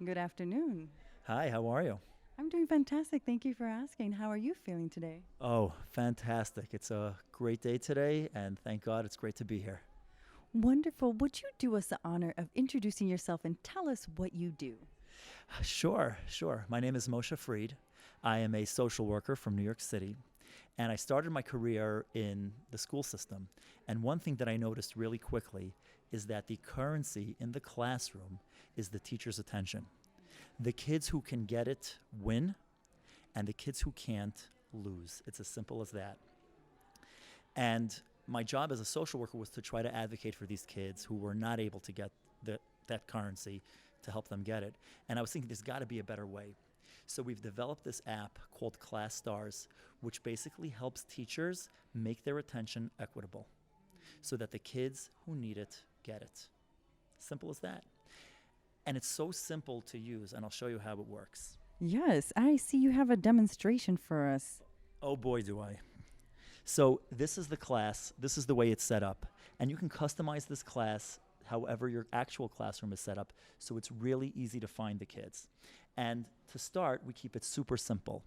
Good afternoon. Hi, how are you? I'm doing fantastic. Thank you for asking. How are you feeling today? Oh, fantastic. It's a great day today, and thank God it's great to be here. Wonderful. Would you do us the honor of introducing yourself and tell us what you do? Sure. My name is Moshe Fried. I am a social worker from New York City, and I started my career in the school system. And one thing that I noticed really quickly is that the currency in the classroom is the teacher's attention. The kids who can get it win, and the kids who can't lose. It's as simple as that. And my job as a social worker was to try to advocate for these kids who were not able to get that currency to help them get it. And I was thinking there's got to be a better way. So we've developed this app called ClasStars, which basically helps teachers make their attention equitable so that the kids who need it get it. Simple as that. And it's so simple to use, and I'll show you how it works. Yes, I see you have a demonstration for us. Oh boy, do I. So this is the class. This is the way it's set up. And you can customize this class however your actual classroom is set up, so it's really easy to find the kids. And to start, we keep it super simple.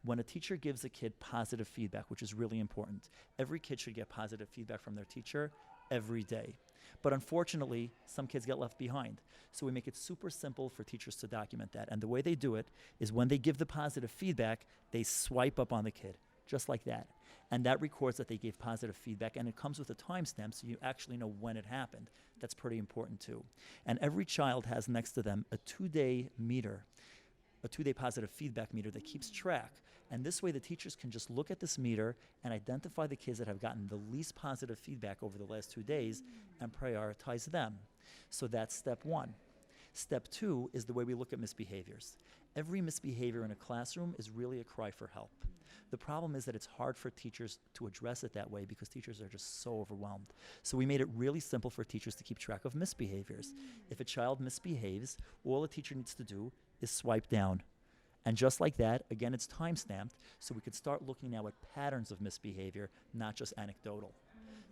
When a teacher gives a kid positive feedback, which is really important, every kid should get positive feedback from their teacher every day. But unfortunately, some kids get left behind. So we make it super simple for teachers to document that. And the way they do it is when they give the positive feedback, they swipe up on the kid, just like that. And that records that they gave positive feedback, and it comes with a timestamp so you actually know when it happened. That's pretty important too. And every child has next to them a 2-day meter, a 2-day positive feedback meter that keeps track. And this way the teachers can just look at this meter and identify the kids that have gotten the least positive feedback over the last 2 days and prioritize them. So that's step one. Step two is the way we look at misbehaviors. Every misbehavior in a classroom is really a cry for help. The problem is that it's hard for teachers to address it that way because teachers are just so overwhelmed. So we made it really simple for teachers to keep track of misbehaviors. If a child misbehaves, all a teacher needs to do is swipe down. And just like that, again, it's time stamped, so we could start looking now at patterns of misbehavior, not just anecdotal.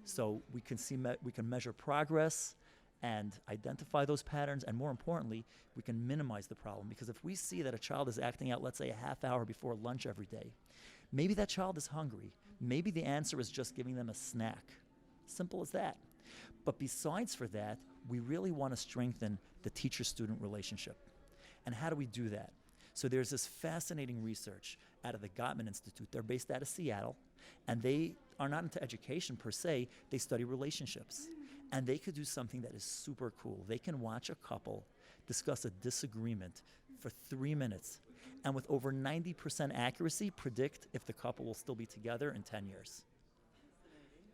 So we can we can measure progress and identify those patterns, and more importantly, we can minimize the problem. Because if we see that a child is acting out, let's say a half hour before lunch every day, maybe that child is hungry. Maybe the answer is just giving them a snack. Simple as that. But besides for that, we really want to strengthen the teacher-student relationship. And how do we do that? So there's this fascinating research out of the Gottman Institute. They're based out of Seattle, and they are not into education per se. They study relationships. And they could do something that is super cool. They can watch a couple discuss a disagreement for 3 minutes, and with over 90% accuracy, predict if the couple will still be together in 10 years.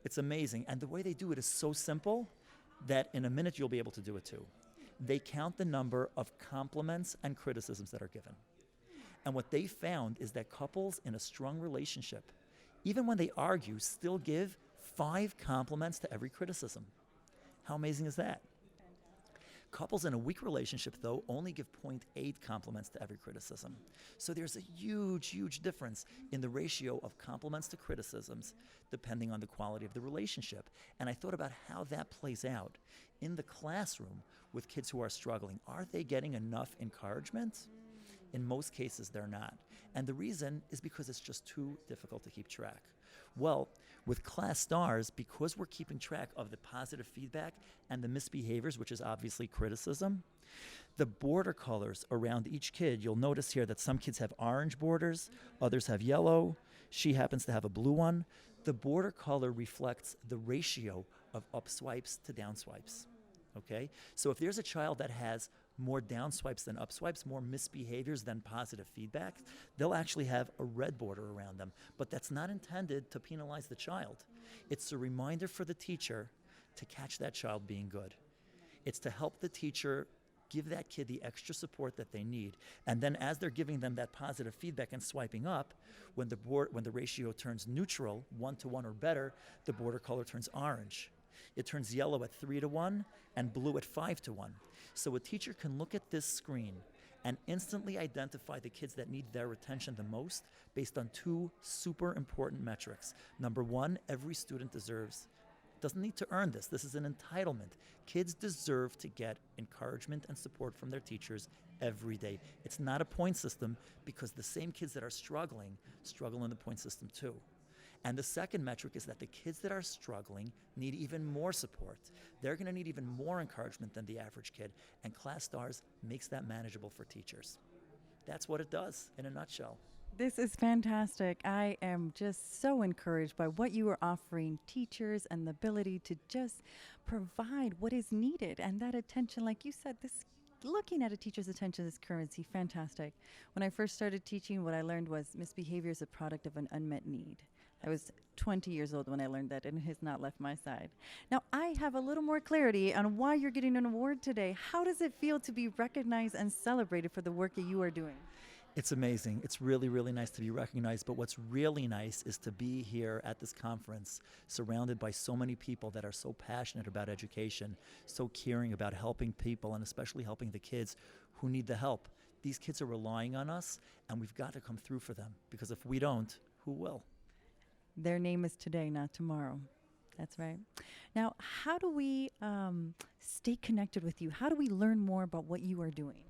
It's amazing. And the way they do it is so simple that in a minute you'll be able to do it too. They count the number of compliments and criticisms that are given. And what they found is that couples in a strong relationship, even when they argue, still give 5 compliments to every criticism. How amazing is that? Couples in a weak relationship, though, only give zero point 0.8 compliments to every criticism. So there's a huge difference in the ratio of compliments to criticisms depending on the quality of the relationship. And I thought about how that plays out in the classroom with kids who are struggling. Are they getting enough encouragement? In most cases, they're not. And the reason is because it's just too difficult to keep track. Well, with ClasStars, because we're keeping track of the positive feedback and the misbehaviors, which is obviously criticism, the border colors around each kid, you'll notice here that some kids have orange borders, others have yellow. She happens to have a blue one. The border color reflects the ratio of up swipes to down swipes. Okay? So if there's a child that has more down swipes than up swipes, more misbehaviors than positive feedback, they'll actually have a red border around them. But that's not intended to penalize the child. It's a reminder for the teacher to catch that child being good. It's to help the teacher give that kid the extra support that they need. And then as they're giving them that positive feedback and swiping up, when the ratio turns neutral, 1-to-1 or better, the border color turns orange. It turns yellow at 3-to-1 and blue at 5-to-1. So a teacher can look at this screen and instantly identify the kids that need their attention the most based on 2 super important metrics. Number one, every student deserves doesn't need to earn this. This is an entitlement. Kids deserve to get encouragement and support from their teachers every day. It's not a point system because the same kids that are struggling struggle in the point system too. And the second metric is that the kids that are struggling need even more support. They're going to need even more encouragement than the average kid. And ClasStars makes that manageable for teachers. That's what it does in a nutshell. This is fantastic. I am just so encouraged by what you are offering teachers and the ability to just provide what is needed. And that attention, like you said, this looking at a teacher's attention is currency. Fantastic. When I first started teaching, what I learned was misbehavior is a product of an unmet need. I was 20 years old when I learned that, and it has not left my side. Now, I have a little more clarity on why you're getting an award today. How does it feel to be recognized and celebrated for the work that you are doing? It's amazing. It's really, really nice to be recognized. But what's really nice is to be here at this conference surrounded by so many people that are so passionate about education, so caring about helping people, and especially helping the kids who need the help. These kids are relying on us, and we've got to come through for them, because if we don't, who will? Their name is today, not tomorrow. That's right. Now, how do we stay connected with you? How do we learn more about what you are doing?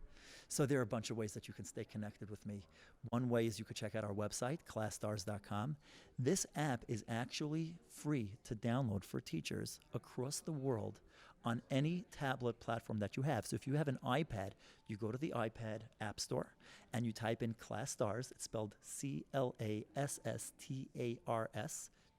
So there are a bunch of ways that you can stay connected with me. One way is you could check out our website, ClassStars.com. This app is actually free to download for teachers across the world on any tablet platform that you have. So if you have an iPad, you go to the iPad App Store and you type in ClasStars. It's spelled CLASSTARS.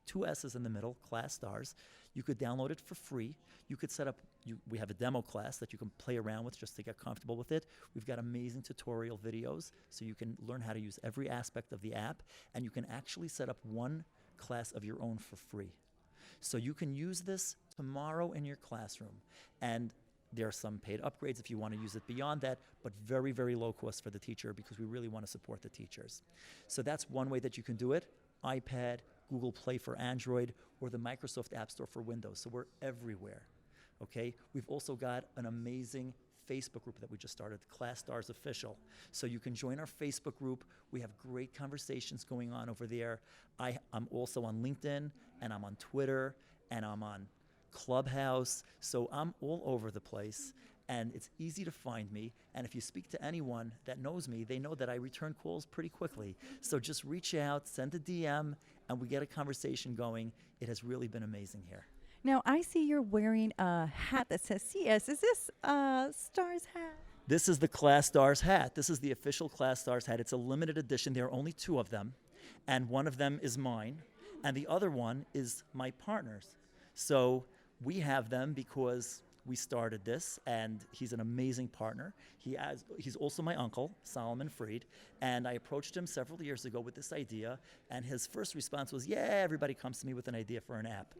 Two S's in the middle, ClasStars. You could download it for free. You could set up, we have a demo class that you can play around with just to get comfortable with it. We've got amazing tutorial videos so you can learn how to use every aspect of the app, and you can actually set up one class of your own for free. So you can use this tomorrow in your classroom. And there are some paid upgrades if you want to use it beyond that, but very, very low cost for the teacher because we really want to support the teachers. So that's one way that you can do it. iPad, Google Play for Android, or the Microsoft App Store for Windows. So we're everywhere, okay? We've also got an amazing Facebook group that we just started, ClasStars Official. So you can join our Facebook group. We have great conversations going on over there. I'm also on LinkedIn, and I'm on Twitter, and I'm on Clubhouse. So I'm all over the place, and it's easy to find me. And if you speak to anyone that knows me, they know that I return calls pretty quickly. So just reach out, send a DM, and we get a conversation going. It has really been amazing here. Now, I see you're wearing a hat that says CS. Is this Stars hat? This is the ClasStars hat. This is the official ClasStars hat. It's a limited edition. There are only two of them, and one of them is mine, and the other one is my partner's. So we have them because we started this, and he's an amazing partner. He's also my uncle, Solomon Freed, and I approached him several years ago with this idea, and his first response was, yeah, everybody comes to me with an idea for an app.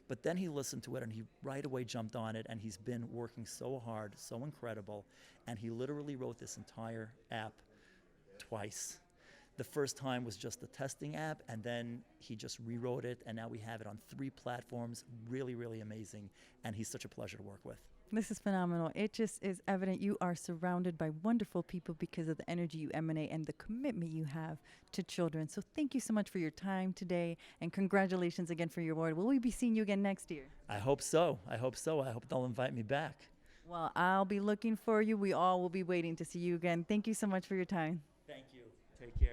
But then he listened to it, and he right away jumped on it, and he's been working so hard, so incredible, and he literally wrote this entire app twice. The first time was just a testing app, and then he just rewrote it, and now we have it on 3 platforms. Really, really amazing, and he's such a pleasure to work with. This is phenomenal. It just is evident you are surrounded by wonderful people because of the energy you emanate and the commitment you have to children. So thank you so much for your time today, and congratulations again for your award. Will we be seeing you again next year? I hope so. I hope they'll invite me back. Well, I'll be looking for you. We all will be waiting to see you again. Thank you so much for your time. Thank you. Take care.